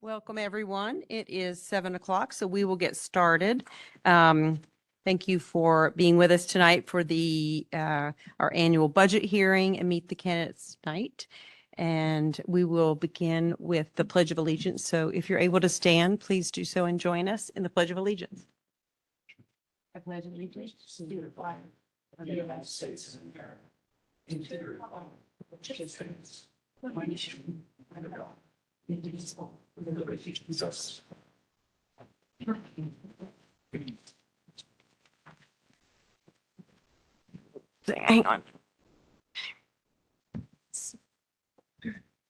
Welcome, everyone. It is 7 o'clock, so we will get started. Thank you for being with us tonight for our annual budget hearing and Meet the Candidates night. And we will begin with the Pledge of Allegiance. So if you're able to stand, please do so and join us in the Pledge of Allegiance. I pledge allegiance to the flag of the United States of America, and to the republic which stands one nation under God, indivisible, with liberty and justice. Hang on.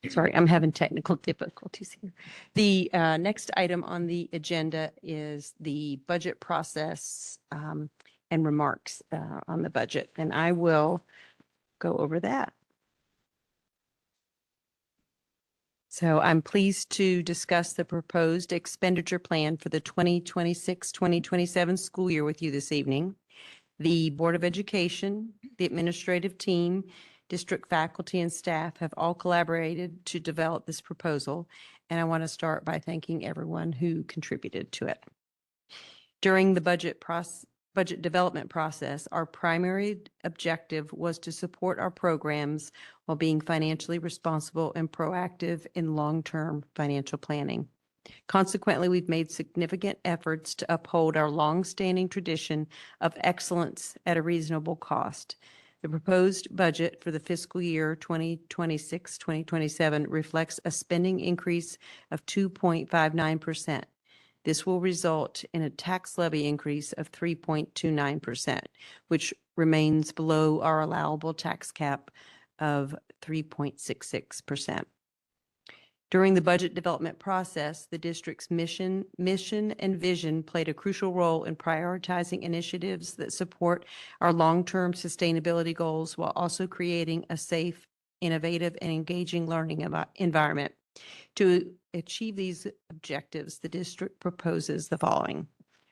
Sorry, I'm having technical difficulties here. The next item on the agenda is the budget process and remarks on the budget, and I will go over that. So I'm pleased to discuss the proposed expenditure plan for the 2026-2027 school year with you this evening. The Board of Education, the administrative team, district faculty and staff have all collaborated to develop this proposal, and I want to start by thanking everyone who contributed to it. During the budget development process, our primary objective was to support our programs while being financially responsible and proactive in long-term financial planning. Consequently, we've made significant efforts to uphold our long-standing tradition of excellence at a reasonable cost. The proposed budget for the fiscal year 2026-2027 reflects a spending increase of 2.59%. This will result in a tax levy increase of 3.29%, which remains below our allowable tax cap of 3.66%. During the budget development process, the district's mission and vision played a crucial role in prioritizing initiatives that support our long-term sustainability goals while also creating a safe, innovative, and engaging learning environment. To achieve these objectives, the district proposes the following.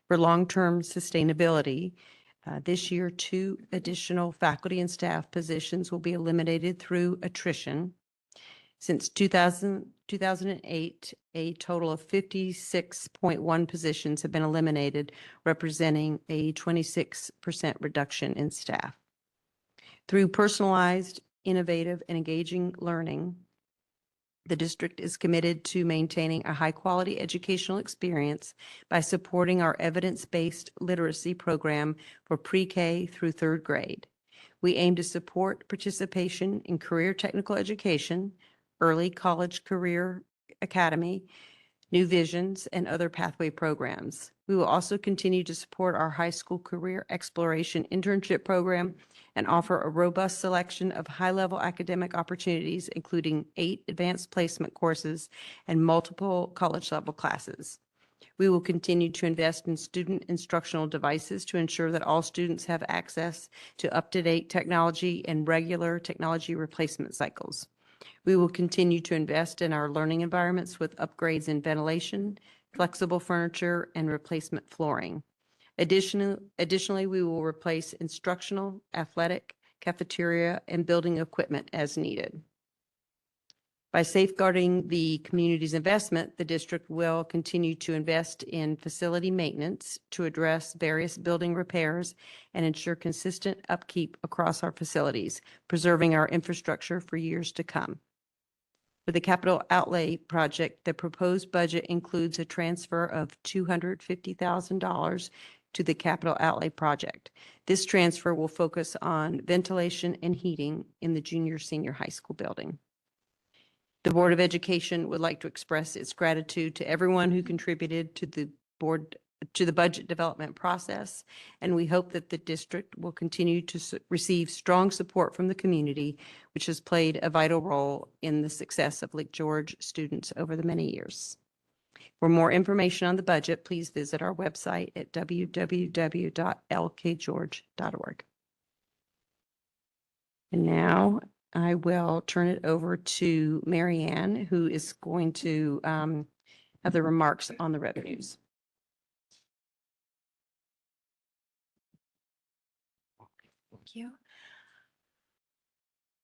For long-term sustainability, this year, 2 additional faculty and staff positions will be eliminated through attrition. Since 2008, a total of 56.1 positions have been eliminated, representing a 26% reduction in staff. Through personalized, innovative, and engaging learning, the district is committed to maintaining a high-quality educational experience by supporting our evidence-based literacy program for pre-K through 3rd grade. We aim to support participation in career technical education, early college career academy, New Visions, and other pathway programs. We will also continue to support our high school career exploration internship program and offer a robust selection of high-level academic opportunities, including 8 advanced placement courses and multiple college-level classes. We will continue to invest in student instructional devices to ensure that all students have access to up-to-date technology and regular technology replacement cycles. We will continue to invest in our learning environments with upgrades in ventilation, flexible furniture, and replacement flooring. Additionally, we will replace instructional, athletic, cafeteria, and building equipment as needed. By safeguarding the community's investment, the district will continue to invest in facility maintenance to address various building repairs and ensure consistent upkeep across our facilities, preserving our infrastructure for years to come. For the capital outlay project, the proposed budget includes a transfer of $250,000 to the capital outlay project. This transfer will focus on ventilation and heating in the junior-senior high school building. The Board of Education would like to express its gratitude to everyone who contributed to the budget development process, and we hope that the district will continue to receive strong support from the community, which has played a vital role in the success of Lake George students over the many years. For more information on the budget, please visit our website at www.lkgeorge.org. And now I will turn it over to Mary Ann, who is going to have the remarks on the revenues. Thank you.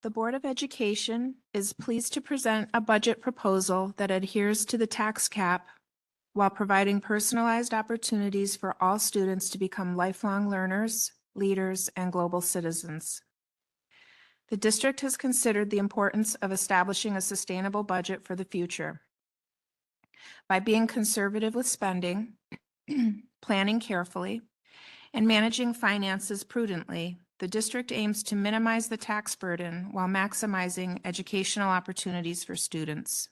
The Board of Education is pleased to present a budget proposal that adheres to the tax cap while providing personalized opportunities for all students to become lifelong learners, leaders, and global citizens. The district has considered the importance of establishing a sustainable budget for the future. By being conservative with spending, planning carefully, and managing finances prudently, the district aims to minimize the tax burden while maximizing educational opportunities for students.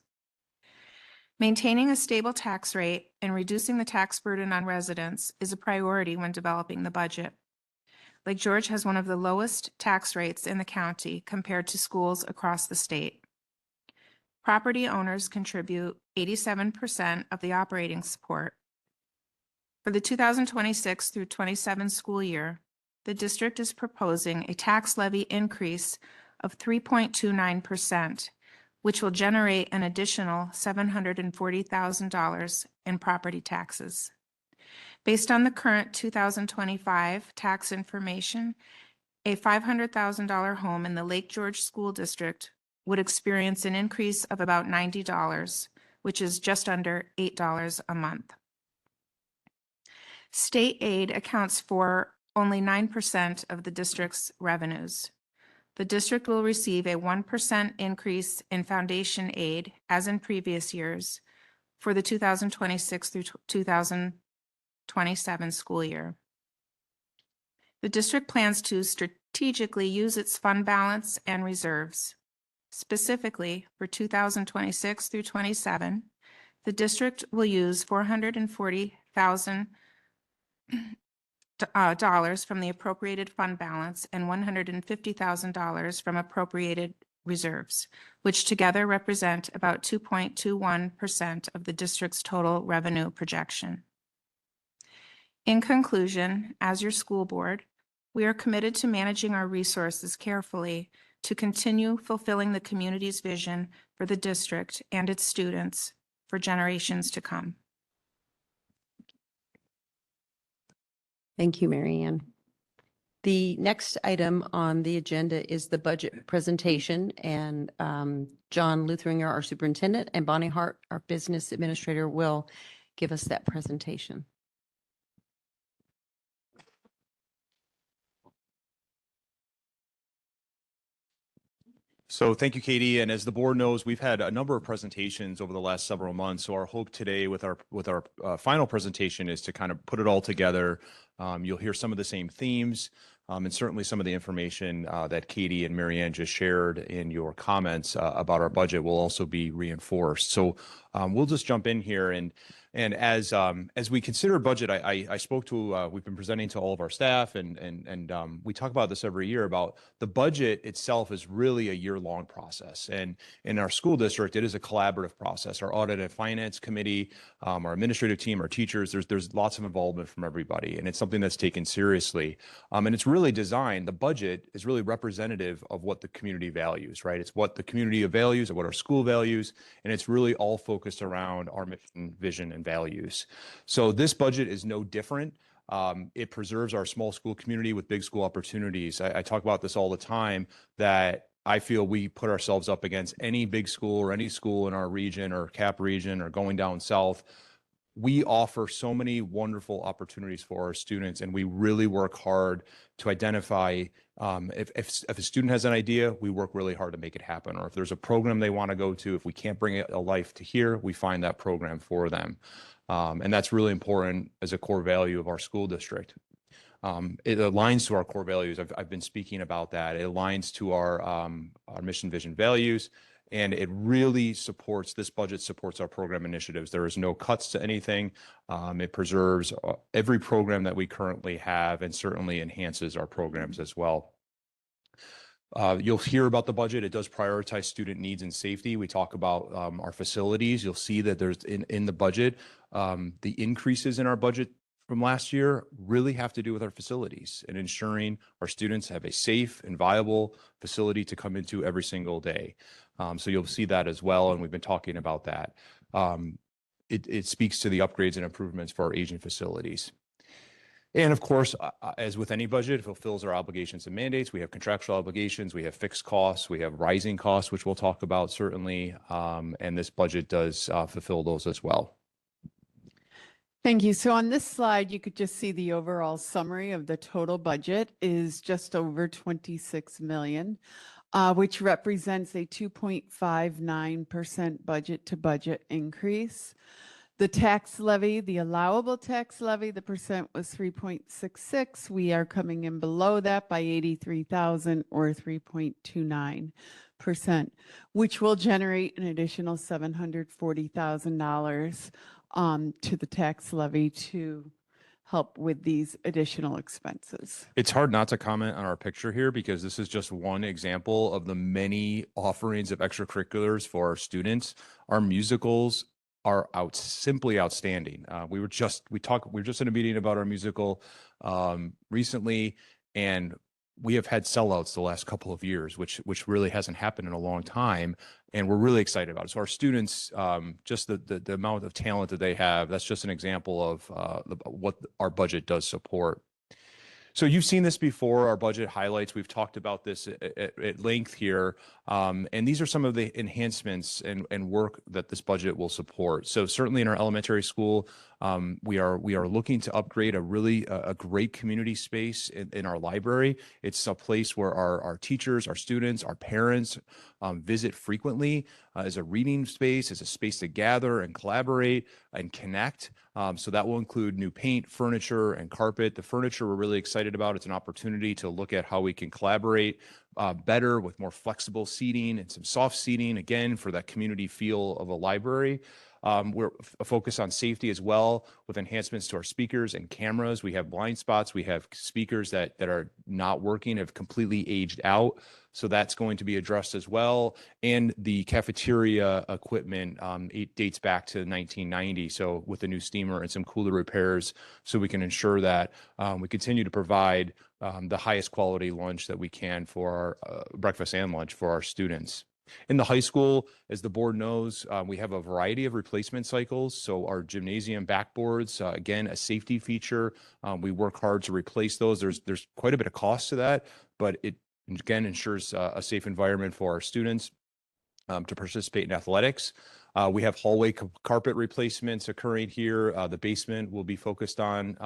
Maintaining a stable tax rate and reducing the tax burden on residents is a priority when developing the budget. Lake George has one of the lowest tax rates in the county compared to schools across the state. Property owners contribute 87% of the operating support. For the 2026 through 27 school year, the district is proposing a tax levy increase of 3.29%, which will generate an additional $740,000 in property taxes. Based on the current 2025 tax information, a $500,000 home in the Lake George School District would experience an increase of about $90, which is just under $8 a month. State aid accounts for only 9% of the district's revenues. The district will receive a 1% increase in foundation aid, as in previous years, for the 2026 through 2027 school year. The district plans to strategically use its fund balance and reserves. Specifically, for 2026 through 27, the district will use $440,000 from the appropriated fund balance and $150,000 from appropriated reserves, which together represent about 2.21% of the district's total revenue projection. In conclusion, as your school board, we are committed to managing our resources carefully to continue fulfilling the community's vision for the district and its students for generations to come. Thank you, Mary Ann. The next item on the agenda is the budget presentation, and John Luthringer, our superintendent, and Bonnie Hart, our business administrator, will give us that presentation. So thank you, Katie. And as the board knows, we've had a number of presentations over the last several months. So our hope today with our final presentation is to kind of put it all together. You'll hear some of the same themes and certainly some of the information that Katie and Mary Ann just shared in your comments about our budget will also be reinforced. So we'll just jump in here. And as we consider budget, I spoke to, we've been presenting to all of our staff and we talk about this every year about the budget itself is really a year-long process. And in our school district, it is a collaborative process. Our audit and finance committee, our administrative team, our teachers, there's lots of involvement from everybody. And it's something that's taken seriously. And it's really designed, the budget is really representative of what the community values, right? It's what the community values and what our school values. And it's really all focused around our mission, vision, and values. So this budget is no different. It preserves our small school community with big school opportunities. I talk about this all the time, that I feel we put ourselves up against any big school or any school in our region or CAP region or going down south. We offer so many wonderful opportunities for our students, and we really work hard to identify if a student has an idea, we work really hard to make it happen. Or if there's a program they want to go to, if we can't bring it to life to here, we find that program for them. And that's really important as a core value of our school district. It aligns to our core values. I've been speaking about that. It aligns to our mission, vision, values. And it really supports, this budget supports our program initiatives. There is no cuts to anything. It preserves every program that we currently have and certainly enhances our programs as well. You'll hear about the budget. It does prioritize student needs and safety. We talk about our facilities. You'll see that there's in the budget, the increases in our budget from last year really have to do with our facilities and ensuring our students have a safe and viable facility to come into every single day. So you'll see that as well, and we've been talking about that. It speaks to the upgrades and improvements for our aging facilities. And of course, as with any budget, it fulfills our obligations and mandates. We have contractual obligations, we have fixed costs, we have rising costs, which we'll talk about certainly. And this budget does fulfill those as well. Thank you. So on this slide, you could just see the overall summary of the total budget is just over 26 million, which represents a 2.59% budget to budget increase. The tax levy, the allowable tax levy, the percent was 3.66. We are coming in below that by 83,000 or 3.29%, which will generate an additional $740,000 to the tax levy to help with these additional expenses. It's hard not to comment on our picture here because this is just one example of the many offerings of extracurriculars for our students. Our musicals are simply outstanding. We were just in a meeting about our musical recently, and we have had sellouts the last couple of years, which really hasn't happened in a long time, and we're really excited about it. So our students, just the amount of talent that they have, that's just an example of what our budget does support. So you've seen this before, our budget highlights. We've talked about this at length here. And these are some of the enhancements and work that this budget will support. So certainly in our elementary school, we are looking to upgrade a great community space in our library. It's a place where our teachers, our students, our parents visit frequently as a reading space, as a space to gather and collaborate and connect. So that will include new paint, furniture, and carpet. The furniture we're really excited about. It's an opportunity to look at how we can collaborate better with more flexible seating and some soft seating, again, for that community feel of a library. We're focused on safety as well with enhancements to our speakers and cameras. We have blind spots. We have speakers that are not working, have completely aged out. So that's going to be addressed as well. And the cafeteria equipment, it dates back to 1990. So with the new steamer and some cooler repairs, so we can ensure that we continue to provide the highest quality lunch that we can for our breakfast and lunch for our students. In the high school, as the board knows, we have a variety of replacement cycles. So our gymnasium backboards, again, a safety feature. We work hard to replace those. There's quite a bit of cost to that, but it again ensures a safe environment for our students to participate in athletics. We have hallway carpet replacements occurring here. The basement will be focused on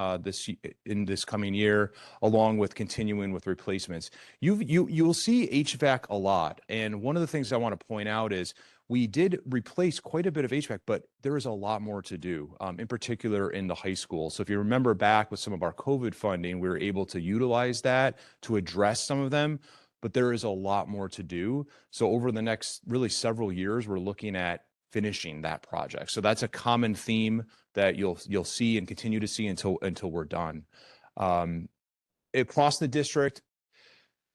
in this coming year, along with continuing with replacements. You'll see HVAC a lot, and one of the things I want to point out is we did replace quite a bit of HVAC, but there is a lot more to do, in particular in the high school. So if you remember back with some of our COVID funding, we were able to utilize that to address some of them, but there is a lot more to do. So over the next really several years, we're looking at finishing that project. So that's a common theme that you'll see and continue to see until we're done. Across the district,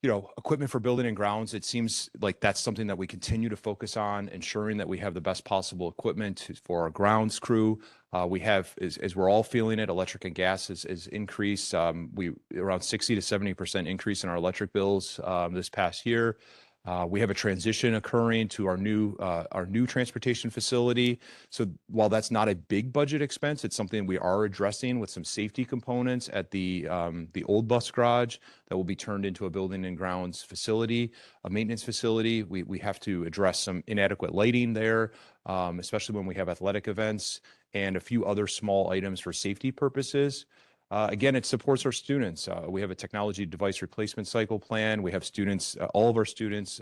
equipment for building and grounds, it seems like that's something that we continue to focus on, ensuring that we have the best possible equipment for our grounds crew. We have, as we're all feeling it, electric and gas is increased. We around 60 to 70% increase in our electric bills this past year. We have a transition occurring to our new transportation facility. So while that's not a big budget expense, it's something we are addressing with some safety components at the old bus garage that will be turned into a building and grounds facility, a maintenance facility. We have to address some inadequate lighting there, especially when we have athletic events, and a few other small items for safety purposes. Again, it supports our students. We have a technology device replacement cycle plan. We have students, all of our students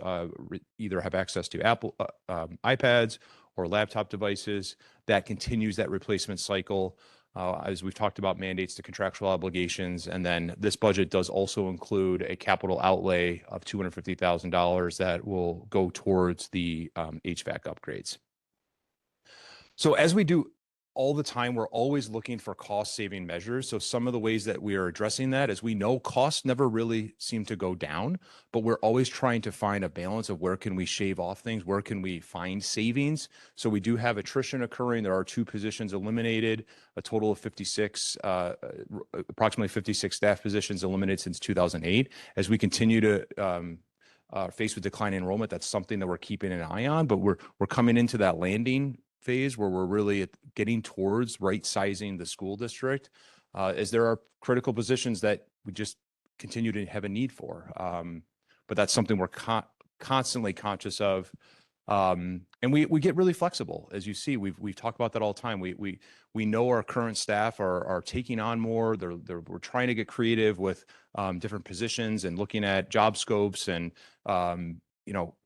either have access to Apple iPads or laptop devices. That continues that replacement cycle. As we've talked about, mandates to contractual obligations. And then this budget does also include a capital outlay of $250,000 that will go towards the HVAC upgrades. So as we do all the time, we're always looking for cost saving measures. So some of the ways that we are addressing that is we know costs never really seem to go down, but we're always trying to find a balance of where can we shave off things, where can we find savings. So we do have attrition occurring. There are 2 positions eliminated, a total of 56, approximately 56 staff positions eliminated since 2008. As we continue to faced with declining enrollment, that's something that we're keeping an eye on, but we're coming into that landing phase where we're really getting towards right sizing the school district. as there are critical positions that we just continue to have a need for. But that's something we're constantly conscious of. And we get really flexible. As you see, we've talked about that all the time. We know our current staff are taking on more. We're trying to get creative with different positions and looking at job scopes and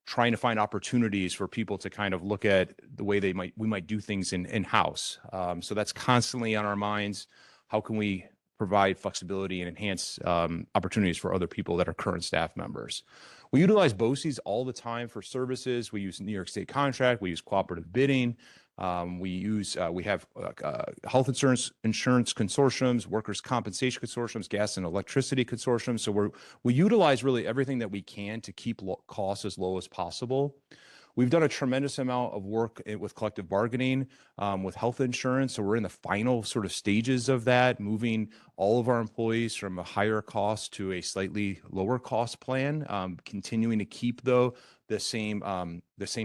trying to find opportunities for people to kind of look at the way we might do things in-house. So that's constantly on our minds. How can we provide flexibility and enhance opportunities for other people that are current staff members? We utilize BOCES all the time for services. We use New York State contract. We use cooperative bidding. We have health insurance consortiums, workers' compensation consortiums, gas and electricity consortiums. So we utilize really everything that we can to keep costs as low as possible. We've done a tremendous amount of work with collective bargaining, with health insurance. So we're in the final sort of stages of that, moving all of our employees from a higher cost to a slightly lower cost plan, continuing to keep though the same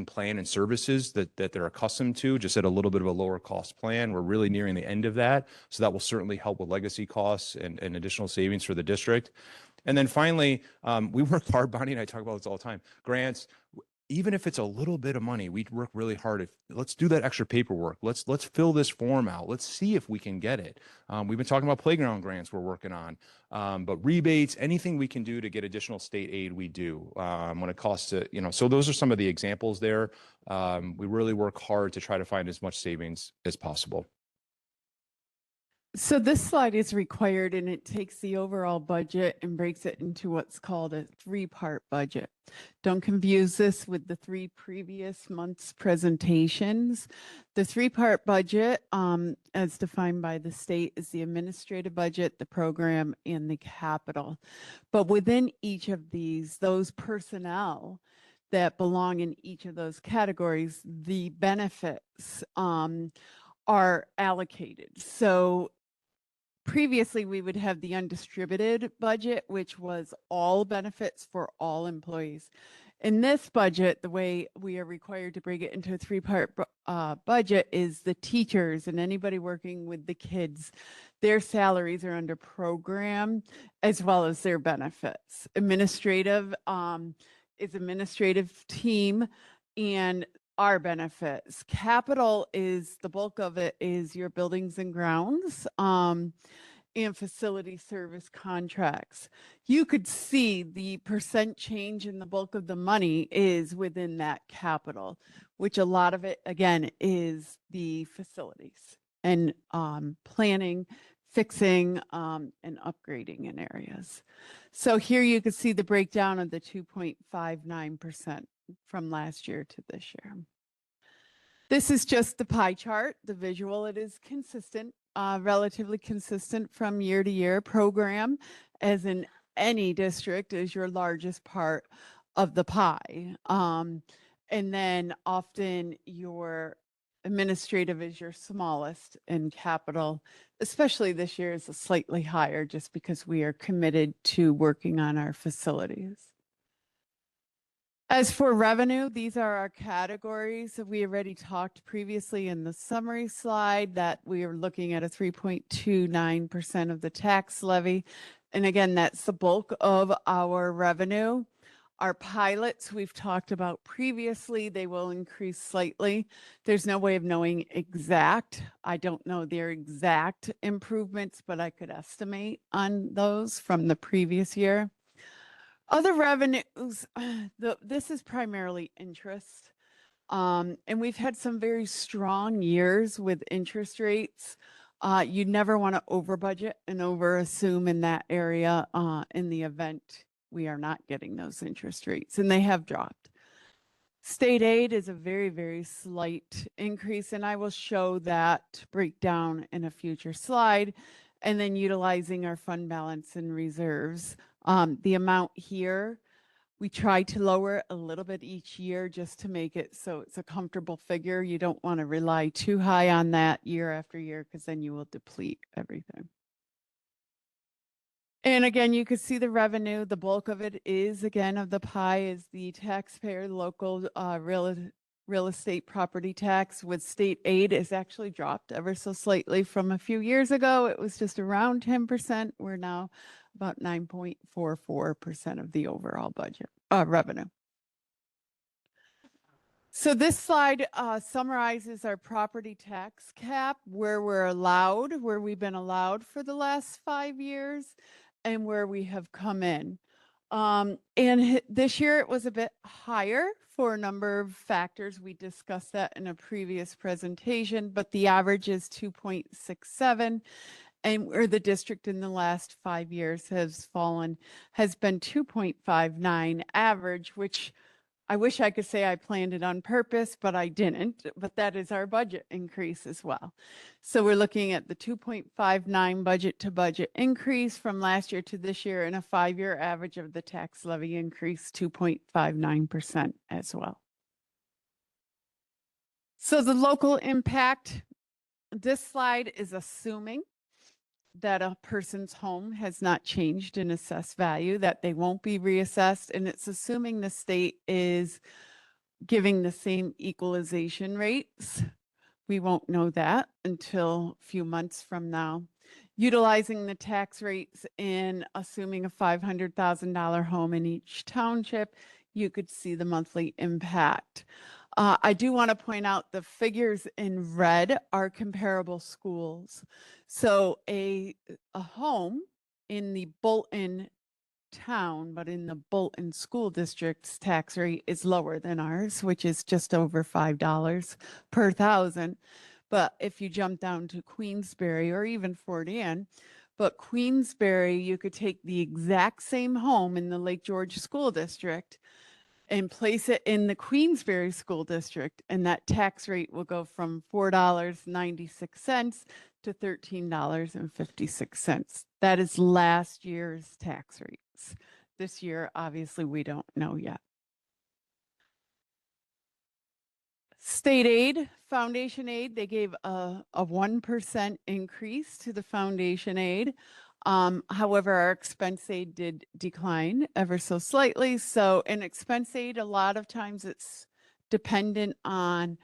plan and services that they're accustomed to, just at a little bit of a lower cost plan. We're really nearing the end of that. So that will certainly help with legacy costs and additional savings for the district. And then finally, we work hard, Bonnie, and I talk about this all the time, grants. Even if it's a little bit of money, we work really hard. Let's do that extra paperwork. Let's fill this form out. Let's see if we can get it. We've been talking about playground grants we're working on, but rebates, anything we can do to get additional state aid, we do when it costs to, so those are some of the examples there. We really work hard to try to find as much savings as possible. So this slide is required and it takes the overall budget and breaks it into what's called a three-part budget. Don't confuse this with the 3 previous months' presentations. The three-part budget, as defined by the state, is the administrative budget, the program, and the capital. But within each of these, those personnel that belong in each of those categories, the benefits are allocated. So previously, we would have the undistributed budget, which was all benefits for all employees. In this budget, the way we are required to break it into a three-part budget is the teachers and anybody working with the kids. Their salaries are under program as well as their benefits. Administrative is administrative team and our benefits. Capital is the bulk of it is your buildings and grounds and facility service contracts. You could see the percent change in the bulk of the money is within that capital, which a lot of it, again, is the facilities and planning, fixing, and upgrading in areas. So here you can see the breakdown of the 2.59% from last year to this year. This is just the pie chart, the visual. It is consistent, relatively consistent from year to year. Program, as in any district, is your largest part of the pie. And then often your administrative is your smallest, and capital, especially this year, is slightly higher just because we are committed to working on our facilities. As for revenue, these are our categories. We already talked previously in the summary slide that we are looking at a 3.29% of the tax levy. And again, that's the bulk of our revenue. Our pilots, we've talked about previously, they will increase slightly. There's no way of knowing exact. I don't know their exact improvements, but I could estimate on those from the previous year. Other revenues, this is primarily interest. And we've had some very strong years with interest rates. You never want to over budget and over assume in that area in the event we are not getting those interest rates, and they have dropped. State aid is a very, very slight increase, and I will show that breakdown in a future slide. And then utilizing our fund balance and reserves. The amount here, we try to lower a little bit each year just to make it so it's a comfortable figure. You don't want to rely too high on that year after year because then you will deplete everything. And again, you can see the revenue. The bulk of it is, again, of the pie is the taxpayer, local real estate property tax with state aid is actually dropped ever so slightly from a few years ago. It was just around 10%. We're now about 9.44% of the overall budget revenue. So this slide summarizes our property tax cap, where where we've been allowed for the last 5 years and where we have come in. This year it was a bit higher for a number of factors. We discussed that in a previous presentation, but the average is 2.67. And where the district in the last 5 years has been 2.59 average, which I wish I could say I planned it on purpose, but I didn't. But that is our budget increase as well. So we're looking at the 2.59 budget to budget increase from last year to this year, and a 5-year average of the tax levy increase 2.59% as well. So the local impact, this slide is assuming that a person's home has not changed in assessed value, that they won't be reassessed, and it's assuming the state is giving the same equalization rates. We won't know that until a few months from now. Utilizing the tax rates and assuming a $500,000 home in each township, you could see the monthly impact. I do want to point out the figures in red are comparable schools. So a home in the Bolton town, but in the Bolton school district's tax rate is lower than ours, which is just over $5 per thousand. But if you jump down to Queensbury or even Fort Anne, but Queensbury, you could take the exact same home in the Lake George school district and place it in the Queensbury school district, and that tax rate will go from $4.96 to $13.56. That is last year's tax rates. This year, obviously, we don't know yet. State aid, foundation aid, they gave a 1% increase to the foundation aid. However, our expense aid did decline ever so slightly. So in expense aid, a lot of times it's dependent on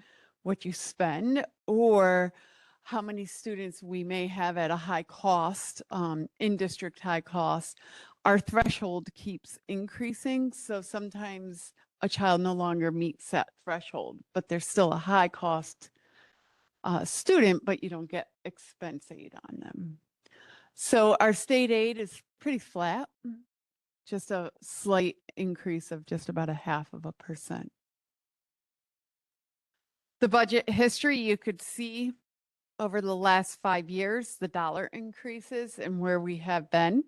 what you spend or how many students we may have at a high cost, in district high cost. Our threshold keeps increasing. So sometimes a child no longer meets that threshold, but there's still a high cost student, but you don't get expense aid on them. So our state aid is pretty flat, just a slight increase of just about 0.5%. The budget history, you could see over the last 5 years, the dollar increases and where we have been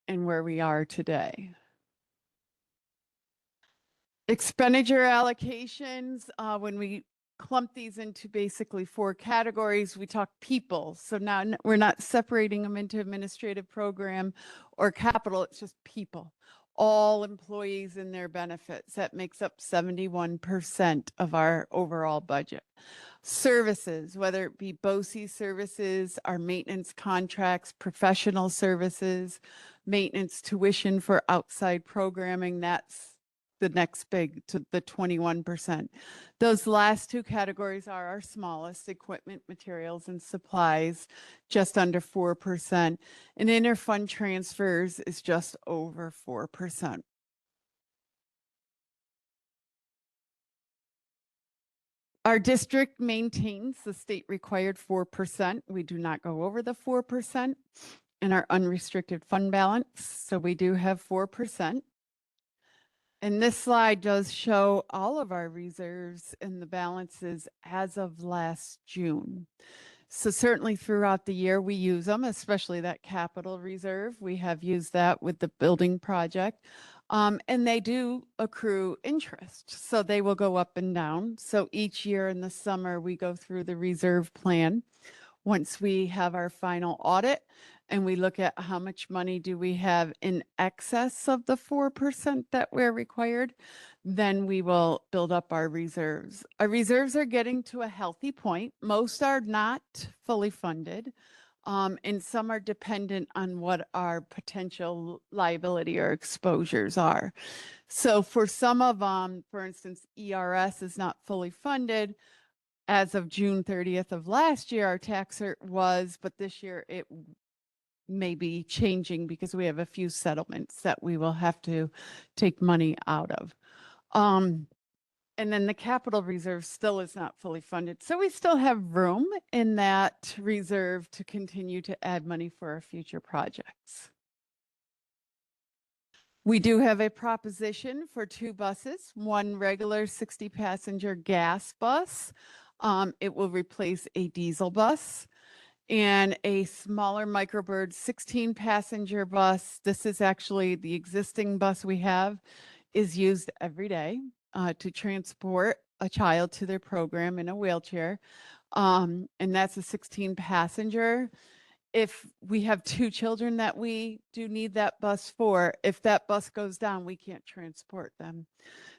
and where we are today. Expenditure allocations, when we clump these into basically 4 categories, we talk people. So now we're not separating them into administrative program or capital, it's just people. All employees and their benefits. That makes up 71% of our overall budget. Services, whether it be BOCES services, our maintenance contracts, professional services, maintenance tuition for outside programming, that's the next big to the 21%. Those last 2 categories are our smallest: equipment, materials, and supplies, just under 4%. And interfund transfers is just over 4%. Our district maintains the state required 4%. We do not go over the 4% in our unrestricted fund balance. So we do have 4%. And this slide does show all of our reserves and the balances as of last June. So certainly throughout the year, we use them, especially that capital reserve. We have used that with the building project. And they do accrue interest. So they will go up and down. So each year in the summer, we go through the reserve plan. Once we have our final audit and we look at how much money do we have in excess of the 4% that we're required, then we will build up our reserves. Our reserves are getting to a healthy point. Most are not fully funded. And some are dependent on what our potential liability or exposures are. So for some of them, for instance, ERS is not fully funded. As of June 30th of last year, our tax cert was, but this year it may be changing because we have a few settlements that we will have to take money out of. And then the capital reserve still is not fully funded. So we still have room in that reserve to continue to add money for our future projects. We do have a proposition for 2 buses, one regular 60-passenger gas bus. It will replace a diesel bus, and a smaller Microbird 16-passenger bus. This is actually the existing bus we have is used every day to transport a child to their program in a wheelchair. And that's a 16-passenger. If we have 2 children that we do need that bus for, if that bus goes down, we can't transport them.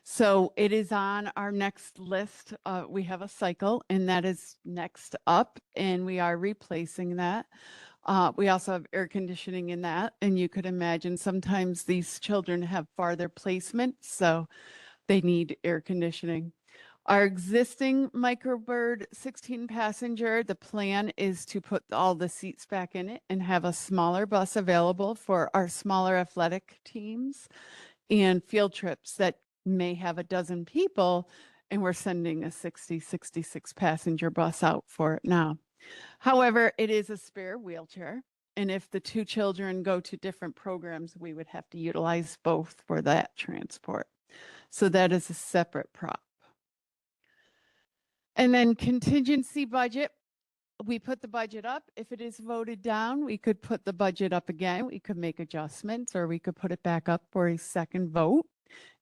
So it is on our next list. We have a cycle, and that is next up, and we are replacing that. We also have air conditioning in that, and you could imagine sometimes these children have farther placement, so they need air conditioning. Our existing Microbird 16-passenger, the plan is to put all the seats back in it and have a smaller bus available for our smaller athletic teams and field trips that may have a dozen people, and we're sending a 66-passenger bus out for it now. However, it is a spare wheelchair, and if the 2 children go to different programs, we would have to utilize both for that transport. So that is a separate prop. And then contingency budget, we put the budget up. If it is voted down, we could put the budget up again. We could make adjustments, or we could put it back up for a second vote.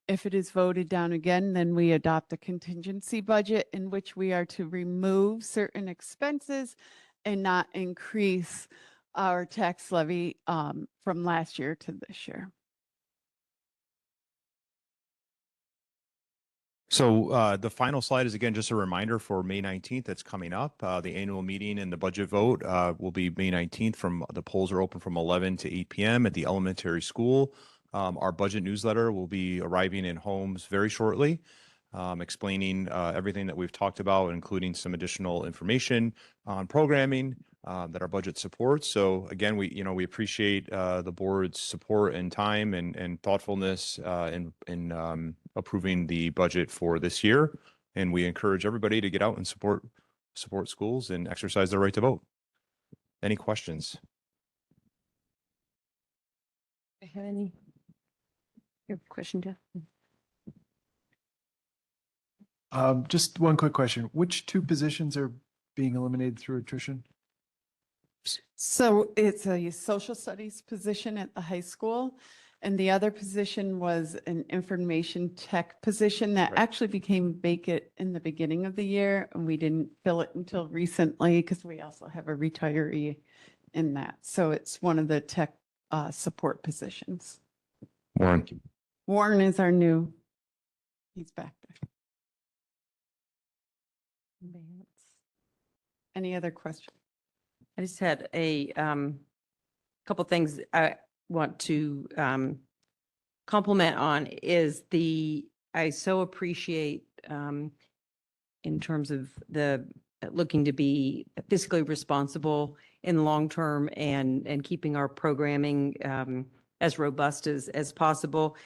If it is voted down again, then we adopt a contingency budget in which we are to remove certain expenses and not increase our tax levy from last year to this year. So the final slide is again just a reminder for May 19th. That's coming up. The annual meeting and the budget vote will be May 19th. The polls are open from 11 to 8 p.m. at the elementary school. Our budget newsletter will be arriving in homes very shortly, explaining everything that we've talked about, including some additional information on programming that our budget supports. So again, we appreciate the board's support and time and thoughtfulness in approving the budget for this year. And we encourage everybody to get out and support schools and exercise their right to vote. Any questions? I have any? Your question, Jeff? Just one quick question. Which 2 positions are being eliminated through attrition? So it's a social studies position at the high school, and the other position was an information tech position that Right. actually became vacant in the beginning of the year, and we didn't fill it until recently because we also have a retiree in that. So it's one of the tech support positions. Warren. Warren is our new, he's back there. Any other questions? I just had a couple things I want to compliment on is I so appreciate in terms of the looking to be fiscally responsible in the long term and keeping our programming as robust as possible.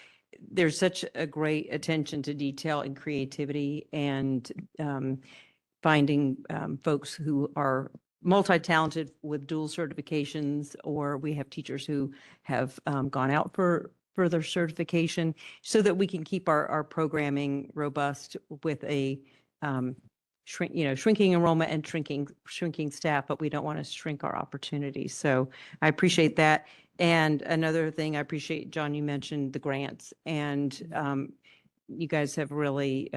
There's such a great attention to detail and creativity and finding folks who are multi-talented with dual certifications, or we have teachers who have gone out for further certification so that we can keep our programming robust with a shrinking enrollment and shrinking staff, but we don't want to shrink our opportunities. So I appreciate that. And another thing I appreciate, John, you mentioned the grants, and you guys have really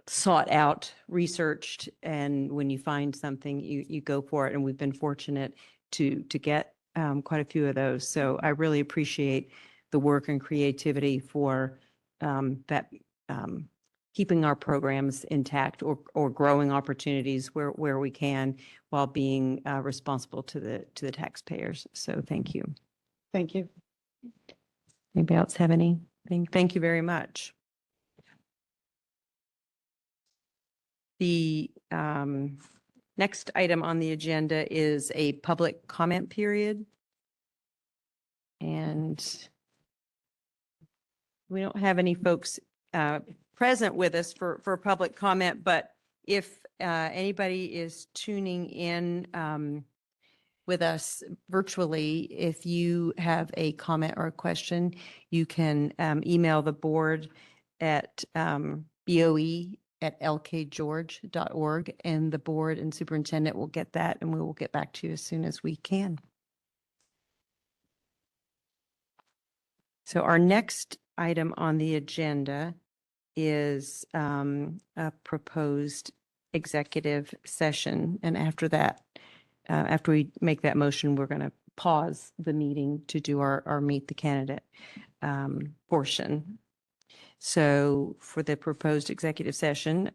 sought out, researched, and when you find something, you go for it. And we've been fortunate to get quite a few of those. So I really appreciate the work and creativity for that keeping our programs intact or growing opportunities where we can while being responsible to the taxpayers. So thank you. Thank you. Anybody else have anything? Thank you very much. The next item on the agenda is a public comment period. And we don't have any folks present with us for public comment, but if anybody is tuning in with us virtually, if you have a comment or a question, you can email the board at boe@lkgeorge.org, and the board and superintendent will get that, and we will get back to you as soon as we can. So our next item on the agenda is a proposed executive session. And after that, after we make that motion, we're going to pause the meeting to do our meet the candidate portion. So for the proposed executive session,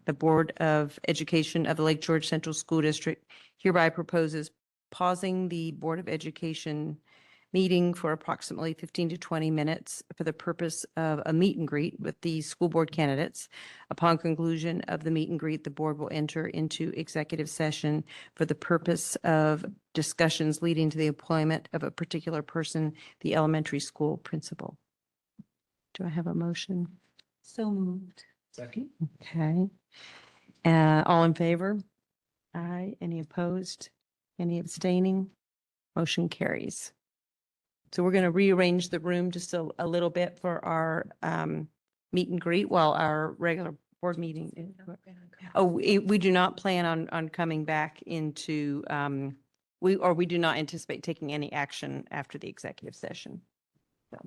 the Board of Education of the Lake George Central School District hereby proposes pausing the Board of Education meeting for approximately 15 to 20 minutes for the purpose of a meet and greet with the school board candidates. Upon conclusion of the meet and greet, the board will enter into executive session for the purpose of discussions leading to the employment of a particular person, the elementary school principal. Do I have a motion? So moved. Second. Okay. All in favor? Aye. Any opposed? Any abstaining? Motion carries. So we're going to rearrange the room just a little bit for our meet and greet while our regular board meeting. Oh, we do not plan on coming back into, we do not anticipate taking any action after the executive session. So.